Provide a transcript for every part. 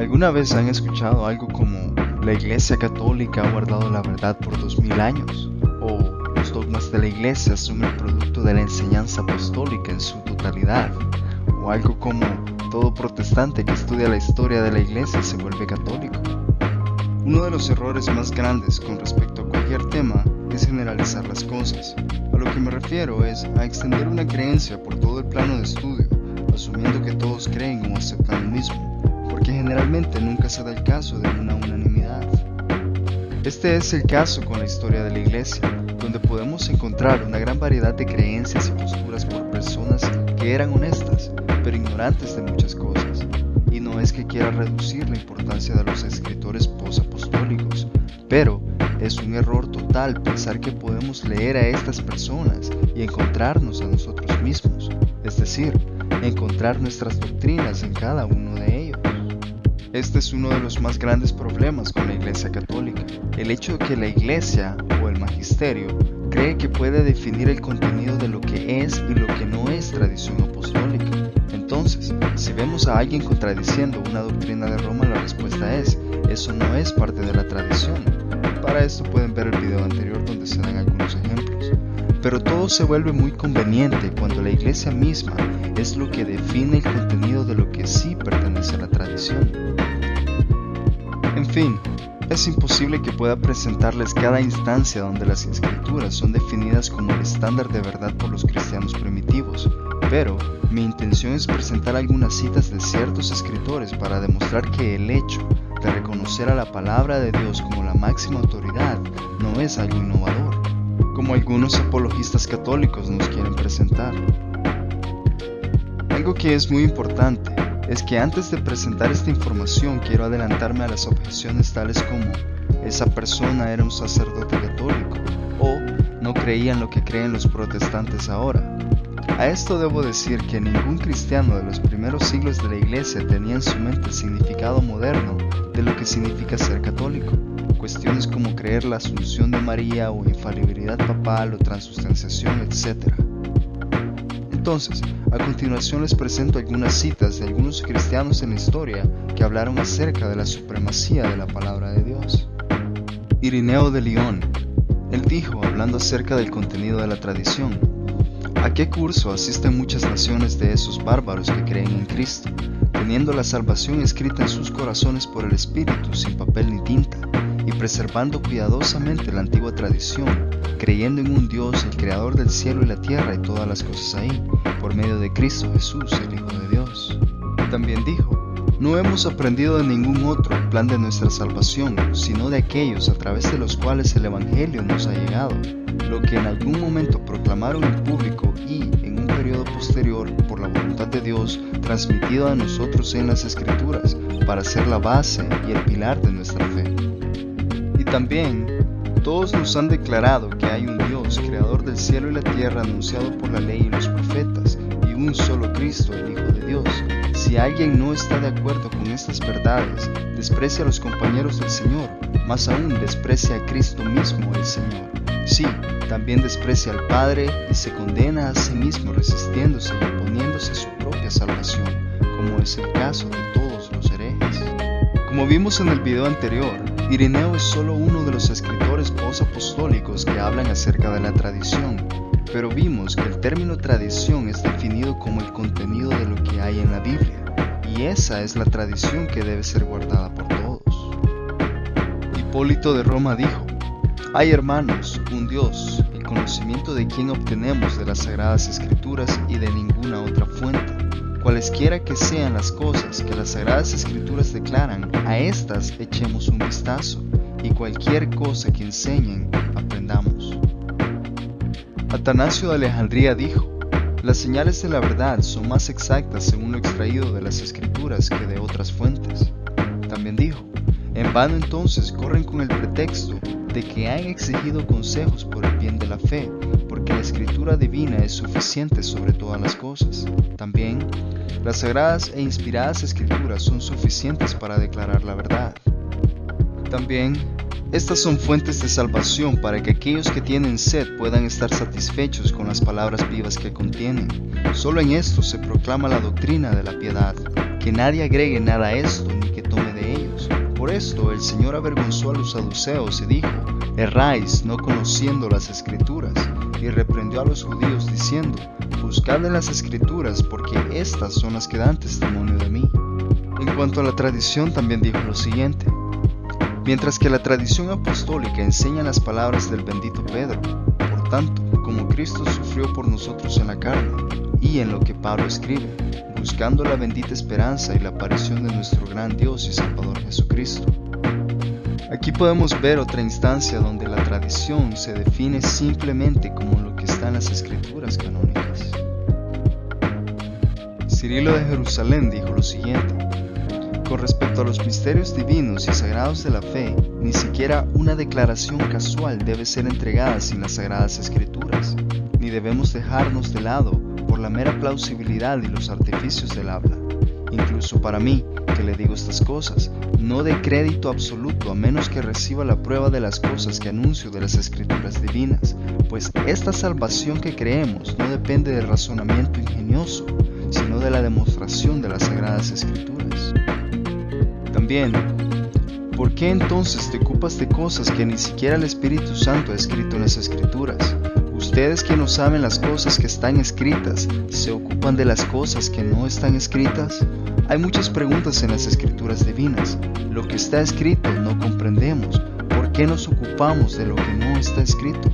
¿Alguna vez han escuchado algo como la Iglesia Católica ha guardado la verdad por 2000 años? ¿O los dogmas de la Iglesia son el producto de la enseñanza apostólica en su totalidad? ¿O algo como todo protestante que estudia la historia de la Iglesia se vuelve católico? Uno de los errores más grandes con respecto a cualquier tema es generalizar las cosas. A lo que me refiero es a extender una creencia por todo el plano de estudio, asumiendo que todos creen o aceptan lo mismo, porque generalmente nunca se da el caso de una unanimidad. Este es el caso con la historia de la Iglesia, donde podemos encontrar una gran variedad de creencias y posturas por personas que eran honestas, pero ignorantes de muchas cosas. Y no es que quiera reducir la importancia de los escritores posapostólicos, pero es un error total pensar que podemos leer a estas personas y encontrarnos a nosotros mismos, es decir, encontrar nuestras doctrinas en cada uno de ellos. Este es uno de los más grandes problemas con la Iglesia Católica, el hecho de que la Iglesia o el Magisterio cree que puede definir el contenido de lo que es y lo que no es tradición apostólica. Entonces, si vemos a alguien contradiciendo una doctrina de Roma, la respuesta es: eso no es parte de la tradición. Para esto pueden ver el video anterior donde se dan algunos ejemplos. Pero todo se vuelve muy conveniente cuando la Iglesia misma es lo que define el contenido de lo que sí pertenece a la tradición. En fin, es imposible que pueda presentarles cada instancia donde las escrituras son definidas como el estándar de verdad por los cristianos primitivos, pero mi intención es presentar algunas citas de ciertos escritores para demostrar que el hecho de reconocer a la palabra de Dios como la máxima autoridad no es algo innovador, como algunos apologistas católicos nos quieren presentar. Algo que es muy importante es que antes de presentar esta información quiero adelantarme a las objeciones tales como: esa persona era un sacerdote católico, o no creía en lo que creen los protestantes ahora. A esto debo decir que ningún cristiano de los primeros siglos de la Iglesia tenía en su mente el significado moderno de lo que significa ser católico. Cuestiones como creer la asunción de María o infalibilidad papal o transustanciación, etc. Entonces, a continuación les presento algunas citas de algunos cristianos en la historia que hablaron acerca de la supremacía de la palabra de Dios. Irineo de Lyon, él dijo, hablando acerca del contenido de la tradición: ¿a qué curso asisten muchas naciones de esos bárbaros que creen en Cristo, teniendo la salvación escrita en sus corazones por el Espíritu sin papel ni tinta, y preservando cuidadosamente la antigua tradición, creyendo en un Dios, el Creador del cielo y la tierra y todas las cosas ahí, por medio de Cristo Jesús, el Hijo de Dios? También dijo: no hemos aprendido de ningún otro el plan de nuestra salvación, sino de aquellos a través de los cuales el Evangelio nos ha llegado, lo que en algún momento proclamaron en público y, en un periodo posterior, por la voluntad de Dios, transmitido a nosotros en las Escrituras, para ser la base y el pilar de nuestra fe. Y también, todos nos han declarado que hay un Dios, creador del cielo y la tierra, anunciado por la ley y los profetas, y un solo Cristo, el Hijo de Dios. Si alguien no está de acuerdo con estas verdades, desprecia a los compañeros del Señor, más aún desprecia a Cristo mismo, el Señor. Sí, también desprecia al Padre y se condena a sí mismo, resistiéndose y oponiéndose a su propia salvación, como es el caso de todos los herejes. Como vimos en el video anterior, Irineo es solo uno de los escritores posapostólicos que hablan acerca de la tradición, pero vimos que el término tradición es definido como el contenido de lo que hay en la Biblia, y esa es la tradición que debe ser guardada por todos. Hipólito de Roma dijo: hay, hermanos, un Dios, el conocimiento de quien obtenemos de las Sagradas Escrituras y de ninguna otra fuente. Cualesquiera que sean las cosas que las Sagradas Escrituras declaran, a estas echemos un vistazo, y cualquier cosa que enseñen, aprendamos. Atanasio de Alejandría dijo: las señales de la verdad son más exactas según lo extraído de las Escrituras que de otras fuentes. También dijo: en vano entonces corren con el pretexto de que han exigido consejos por el bien de la fe, porque la Escritura divina es suficiente sobre todas las cosas. También, las sagradas e inspiradas Escrituras son suficientes para declarar la verdad. También, estas son fuentes de salvación para que aquellos que tienen sed puedan estar satisfechos con las palabras vivas que contienen. Solo en esto se proclama la doctrina de la piedad, que nadie agregue nada a esto ni que tome de Por esto el Señor avergonzó a los saduceos y dijo: erráis no conociendo las Escrituras, y reprendió a los judíos diciendo: buscad en las Escrituras, porque estas son las que dan testimonio de mí. En cuanto a la tradición, también dijo lo siguiente: mientras que la tradición apostólica enseña las palabras del bendito Pedro, por tanto, como Cristo sufrió por nosotros en la carne, y en lo que Pablo escribe, buscando la bendita esperanza y la aparición de nuestro gran Dios y Salvador Jesucristo. Aquí podemos ver otra instancia donde la tradición se define simplemente como lo que está en las Escrituras canónicas. Cirilo de Jerusalén dijo lo siguiente: con respecto a los misterios divinos y sagrados de la fe, ni siquiera una declaración casual debe ser entregada sin las Sagradas Escrituras, ni debemos dejarnos de lado por la mera plausibilidad y los artificios del habla. Incluso para mí, que le digo estas cosas, no de crédito absoluto a menos que reciba la prueba de las cosas que anuncio de las Escrituras divinas, pues esta salvación que creemos no depende del razonamiento ingenioso, sino de la demostración de las Sagradas Escrituras. También, ¿por qué entonces te ocupas de cosas que ni siquiera el Espíritu Santo ha escrito en las Escrituras? Ustedes que no saben las cosas que están escritas, ¿se ocupan de las cosas que no están escritas? Hay muchas preguntas en las Escrituras divinas. Lo que está escrito no comprendemos. ¿Por qué nos ocupamos de lo que no está escrito?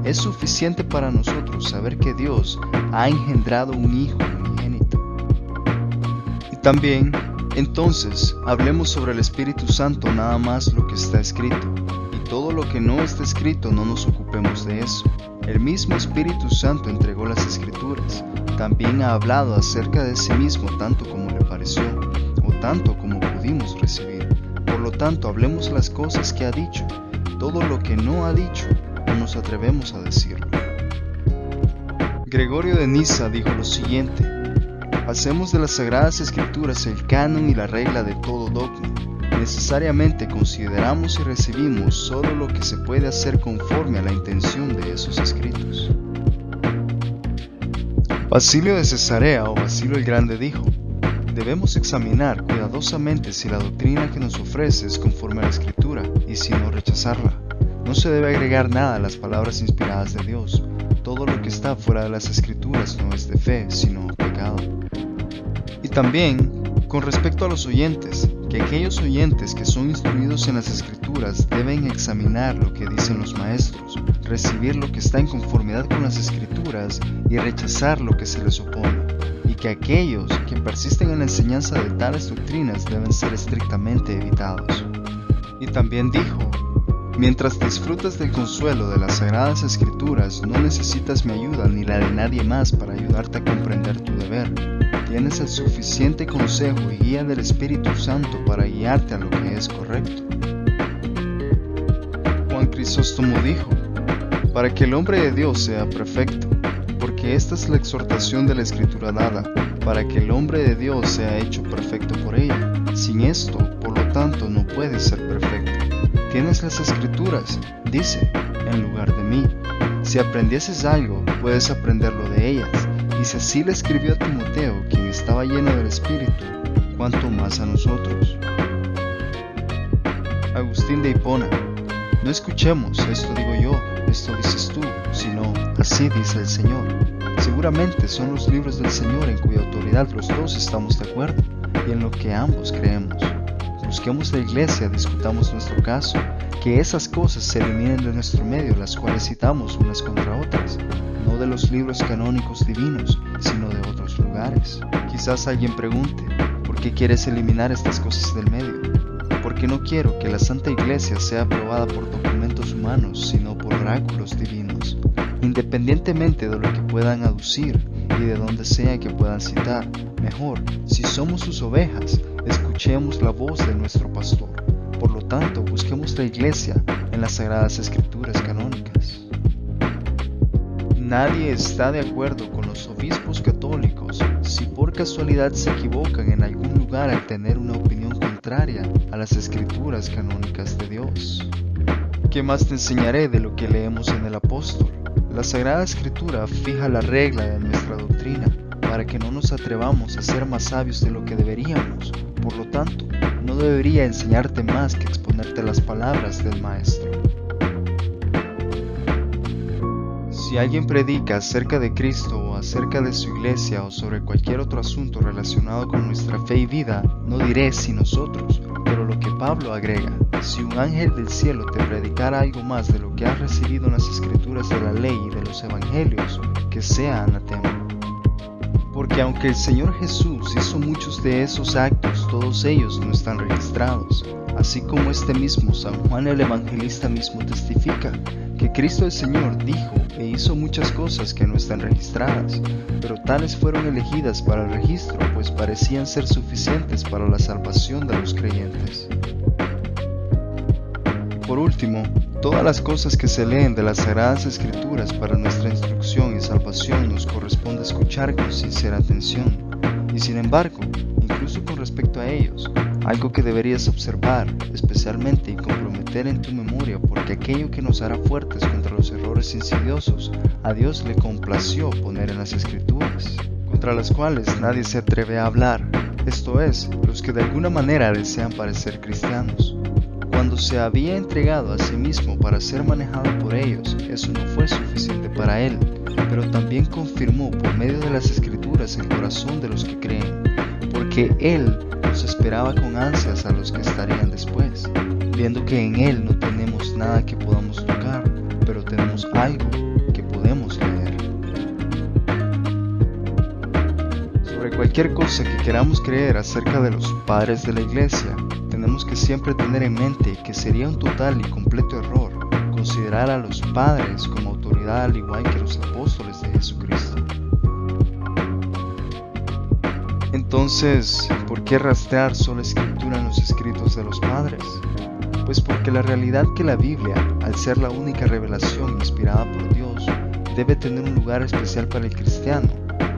Es suficiente para nosotros saber que Dios ha engendrado un Hijo unigénito. Y también, entonces, hablemos sobre el Espíritu Santo nada más lo que está escrito. Y todo lo que no está escrito no nos ocupemos de eso. El mismo Espíritu Santo entregó las Escrituras. También ha hablado acerca de sí mismo tanto como le pareció, o tanto como pudimos recibir. Por lo tanto, hablemos las cosas que ha dicho. Todo lo que no ha dicho, no nos atrevemos a decirlo. Gregorio de Niza dijo lo siguiente: hacemos de las Sagradas Escrituras el canon y la regla de todo dogma. Necesariamente consideramos y recibimos solo lo que se puede hacer conforme a la intención de esos escritos. Basilio de Cesarea o Basilio el Grande dijo: debemos examinar cuidadosamente si la doctrina que nos ofrece es conforme a la Escritura y si no, rechazarla. No se debe agregar nada a las palabras inspiradas de Dios. Todo lo que está fuera de las Escrituras no es de fe, sino pecado. Y también, con respecto a los oyentes, que aquellos oyentes que son instruidos en las Escrituras deben examinar lo que dicen los maestros, recibir lo que está en conformidad con las Escrituras y rechazar lo que se les opone, y que aquellos que persisten en la enseñanza de tales doctrinas deben ser estrictamente evitados. Y también dijo: mientras disfrutas del consuelo de las Sagradas Escrituras, no necesitas mi ayuda ni la de nadie más para ayudarte a comprender tu deber. Tienes el suficiente consejo y guía del Espíritu Santo para guiarte a lo que es correcto. Juan Crisóstomo dijo: para que el hombre de Dios sea perfecto, porque esta es la exhortación de la Escritura dada, para que el hombre de Dios sea hecho perfecto por ella. Sin esto, por lo tanto, no puede ser perfecto. Tienes las Escrituras, dice, en lugar de mí. Si aprendieses algo, puedes aprenderlo de ellas. Y si así le escribió a Timoteo, quien estaba lleno del Espíritu, cuánto más a nosotros. Agustín de Hipona: no escuchemos, esto digo yo, esto dices tú, sino, así dice el Señor. Seguramente son los libros del Señor en cuya autoridad los dos estamos de acuerdo, y en lo que ambos creemos. Busquemos la iglesia, discutamos nuestro caso, que esas cosas se eliminen de nuestro medio, las cuales citamos unas contra otras, no de los libros canónicos divinos, sino de otros lugares. Quizás alguien pregunte: ¿por qué quieres eliminar estas cosas del medio? Porque no quiero que la Santa Iglesia sea aprobada por documentos humanos, sino por oráculos divinos, independientemente de lo que puedan aducir y de donde sea que puedan citar. Mejor, si somos sus ovejas, escuchemos la voz de nuestro pastor. Por lo tanto, busquemos la Iglesia en las Sagradas Escrituras canónicas. Nadie está de acuerdo con los obispos católicos si por casualidad se equivocan en algún lugar al tener una opinión contraria a las Escrituras canónicas de Dios. ¿Qué más te enseñaré de lo que leemos en el apóstol? La Sagrada Escritura fija la regla de nuestra doctrina para que no nos atrevamos a ser más sabios de lo que deberíamos, Por lo tanto, no debería enseñarte más que exponerte las palabras del Maestro. Si alguien predica acerca de Cristo o acerca de su iglesia o sobre cualquier otro asunto relacionado con nuestra fe y vida, no diré si nosotros, pero lo que Pablo agrega, si un ángel del cielo te predicara algo más de lo que has recibido en las escrituras de la ley y de los evangelios, que sea anatema. Porque aunque el Señor Jesús hizo muchos de esos actos, todos ellos no están registrados, así como este mismo San Juan el Evangelista mismo testifica, que Cristo el Señor dijo e hizo muchas cosas que no están registradas, pero tales fueron elegidas para el registro, pues parecían ser suficientes para la salvación de los creyentes. Por último, todas las cosas que se leen de las Sagradas Escrituras para nuestra instrucción y salvación nos corresponde escuchar con sincera atención, y sin embargo, incluso con respecto a ellos, algo que deberías observar, especialmente y comprometer en tu memoria, porque aquello que nos hará fuertes contra los errores insidiosos, a Dios le complació poner en las Escrituras, contra las cuales nadie se atreve a hablar, esto es, los que de alguna manera desean parecer cristianos. Cuando se había entregado a sí mismo para ser manejado por ellos, eso no fue suficiente para él, pero también confirmó por medio de las Escrituras el corazón de los que creen, porque él los esperaba con ansias a los que estarían después, viendo que en él no tenemos nada que podamos tocar, pero tenemos algo que podemos leer. Sobre cualquier cosa que queramos creer acerca de los padres de la iglesia, tenemos que siempre tener en mente que sería un total y completo error considerar a los padres como autoridad al igual que los apóstoles de Jesucristo. Entonces, ¿por qué rastrear sola escritura en los escritos de los padres? Pues porque la realidad que la Biblia, al ser la única revelación inspirada por Dios, debe tener un lugar especial para el cristiano,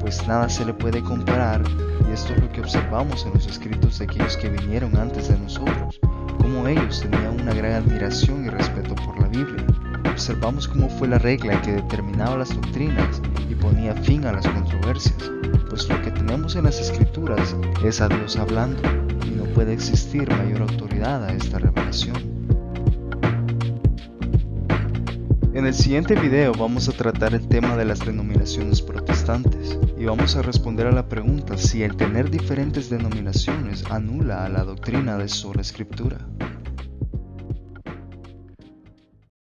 pues nada se le puede comparar, y esto es lo que observamos en los escritos de aquellos que vinieron antes de nosotros, cómo ellos tenían una gran admiración y respeto por la Biblia. Observamos cómo fue la regla que determinaba las doctrinas y ponía fin a las controversias, pues lo que tenemos en las Escrituras es a Dios hablando, y no puede existir mayor autoridad a esta revelación. En el siguiente video vamos a tratar el tema de las denominaciones protestantes y vamos a responder a la pregunta si el tener diferentes denominaciones anula a la doctrina de sola escritura.